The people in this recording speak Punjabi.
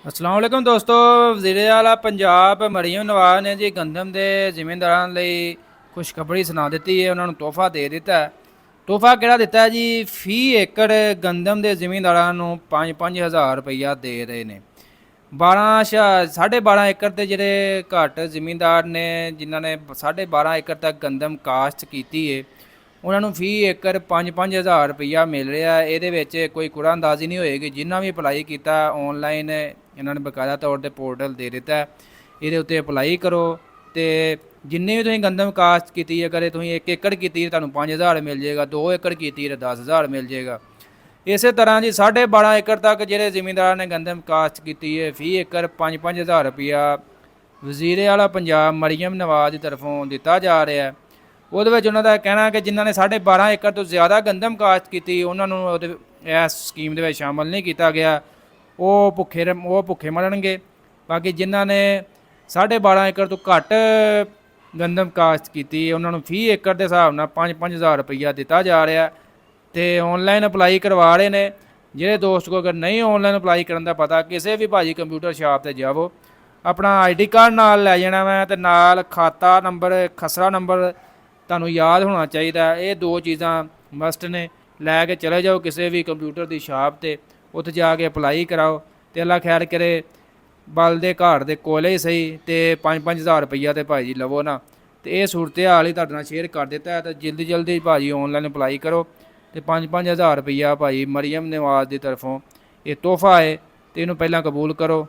अस्सलाम वालेकुम दोस्तों। वज़ीर आला पंजाब मरीम नवाज़ ने जी गंदम के ਜ਼ਿਮੀਂਦਾਰਾਂ ਲਈ ਖੁਸ਼ਖਬਰੀ ਸੁਣਾ ਦਿੱਤੀ ਹੈ। ਉਹਨਾਂ ਨੂੰ ਤੋਹਫਾ ਦੇ ਦਿੱਤਾ ਹੈ। ਤੋਹਫਾ ਕਿਹੜਾ ਦਿੱਤਾ ਹੈ ਜੀ? ਫੀ ਏਕੜ ਗੰਦਮ ਦੇ ਜ਼ਿਮੀਂਦਾਰਾਂ ਨੂੰ 5-5 ਹਜ਼ਾਰ ਰੁਪਈਆ ਦੇ ਰਹੇ ਨੇ। 12.5 ਏਕੜ ਦੇ ਜਿਹੜੇ ਘੱਟ ਜ਼ਿਮੀਂਦਾਰ ਨੇ, ਜਿਨ੍ਹਾਂ ਨੇ 12.5 ਏਕੜ ਤੱਕ ਗੰਦਮ ਕਾਸ਼ਤ ਕੀਤੀ ਹੈ, ਉਹਨਾਂ ਨੂੰ ਫੀ ਏਕੜ 5-5 ਹਜ਼ਾਰ ਰੁਪਈਆ ਮਿਲ ਰਿਹਾ। ਇਹਦੇ ਵਿੱਚ ਕੋਈ ਕੁੜਾ ਅੰਦਾਜ਼ੀ ਨਹੀਂ ਹੋਏਗੀ। ਜਿਨ੍ਹਾਂ ਵੀ ਅਪਲਾਈ ਕੀਤਾ ਆਨਲਾਈਨ ਇਹਨਾਂ ਨੇ ਬਕਾਇਦਾ ਤੌਰ 'ਤੇ ਪੋਰਟਲ ਦੇ ਦਿੱਤਾ। ਇਹਦੇ ਉੱਤੇ ਅਪਲਾਈ ਕਰੋ ਅਤੇ ਜਿੰਨੇ ਵੀ ਤੁਸੀਂ ਗੰਦਮ ਕਾਸ਼ਤ ਕੀਤੀ ਹੈ, ਅਗਰ ਤੁਸੀਂ 1 ਏਕੜ ਕੀਤੀ ਤੁਹਾਨੂੰ 5,000 ਮਿਲ ਜਾਏਗਾ, 2 ਏਕੜ ਕੀਤੀ ਤਾਂ 10,000 ਮਿਲ ਜਾਏਗਾ। ਇਸੇ ਤਰ੍ਹਾਂ ਜੀ 12.5 ਏਕੜ ਤੱਕ ਜਿਹੜੇ ਜ਼ਿਮੀਂਦਾਰਾਂ ਨੇ ਗੰਦਮ ਕਾਸ਼ਤ ਕੀਤੀ ਹੈ, ਫੀ ਏਕੜ 5-5 ਹਜ਼ਾਰ ਰੁਪਈਆ ਵਜ਼ੀਰ ਆਲਾ ਪੰਜਾਬ ਮਰੀਮ ਨਵਾਜ਼ ਦੀ ਤਰਫੋਂ ਦਿੱਤਾ ਜਾ ਰਿਹਾ। ਉਹਦੇ ਵਿੱਚ ਉਹਨਾਂ ਦਾ ਕਹਿਣਾ ਕਿ ਜਿਨ੍ਹਾਂ ਨੇ 12.5 ਏਕੜ ਤੋਂ ਜ਼ਿਆਦਾ ਗੰਦਮ ਕਾਸ਼ਤ ਕੀਤੀ ਉਹਨਾਂ ਨੂੰ ਇਸ ਸਕੀਮ ਦੇ ਵਿੱਚ ਸ਼ਾਮਲ ਨਹੀਂ ਕੀਤਾ ਗਿਆ। ਉਹ ਭੁੱਖੇ ਮਰਨਗੇ। ਬਾਕੀ ਜਿਨ੍ਹਾਂ ਨੇ 12.5 ਏਕੜ ਤੋਂ ਘੱਟ ਗੰਦਮ ਕਾਸ਼ਤ ਕੀਤੀ ਉਹਨਾਂ ਨੂੰ ਫੀ ਏਕੜ ਦੇ ਹਿਸਾਬ ਨਾਲ 5-5 ਹਜ਼ਾਰ ਰੁਪਈਆ ਦਿੱਤਾ ਜਾ ਰਿਹਾ ਅਤੇ ਔਨਲਾਈਨ ਅਪਲਾਈ ਕਰਵਾ ਰਹੇ ਨੇ। ਜਿਹੜੇ ਦੋਸਤ ਕੋ ਅਗਰ ਨਹੀਂ ਔਨਲਾਈਨ ਅਪਲਾਈ ਕਰਨ ਦਾ ਪਤਾ, ਕਿਸੇ ਵੀ ਭਾਜੀ ਕੰਪਿਊਟਰ ਸ਼ਾਪ 'ਤੇ ਜਾਵੋ, ਆਪਣਾ ID ਕਾਰਡ ਨਾਲ ਲੈ ਜਾਣਾ ਵਾ ਅਤੇ ਨਾਲ ਖਾਤਾ ਨੰਬਰ, ਖਸਰਾ ਨੰਬਰ ਤੁਹਾਨੂੰ ਯਾਦ ਹੋਣਾ ਚਾਹੀਦਾ। ਇਹ 2 ਚੀਜ਼ਾਂ ਮਸਟ ਨੇ। ਲੈ ਕੇ ਚਲੇ ਜਾਓ ਕਿਸੇ ਵੀ ਕੰਪਿਊਟਰ ਦੀ ਸ਼ਾਪ 'ਤੇ, ਉੱਥੇ ਜਾ ਕੇ ਅਪਲਾਈ ਕਰਾਓ ਅਤੇ ਅੱਲਾ ਖੈਰ ਕਰੇ। ਬਲ ਦੇ ਘਾਟ ਦੇ ਕੋਲੇ ਹੀ ਸਹੀ ਅਤੇ 5-5 ਹਜ਼ਾਰ ਰੁਪਈਆ ਤਾਂ ਭਾਅ ਜੀ ਲਵੋ ਨਾ। ਅਤੇ ਇਹ ਸੂਰਤ ਹਾਲ ਹੀ ਤੁਹਾਡੇ ਨਾਲ ਸ਼ੇਅਰ ਕਰ ਦਿੱਤਾ ਹੈ। ਤਾਂ ਜਲਦੀ ਭਾਅ ਜੀ ਔਨਲਾਈਨ ਅਪਲਾਈ ਕਰੋ ਅਤੇ 5-5 ਹਜ਼ਾਰ ਰੁਪਈਆ ਭਾਅ ਜੀ ਮਰੀਮ ਨਵਾਜ਼ ਦੀ ਤਰਫੋਂ ਇਹ ਤੋਹਫਾ ਹੈ ਅਤੇ ਇਹਨੂੰ ਪਹਿਲਾਂ ਕਬੂਲ ਕਰੋ।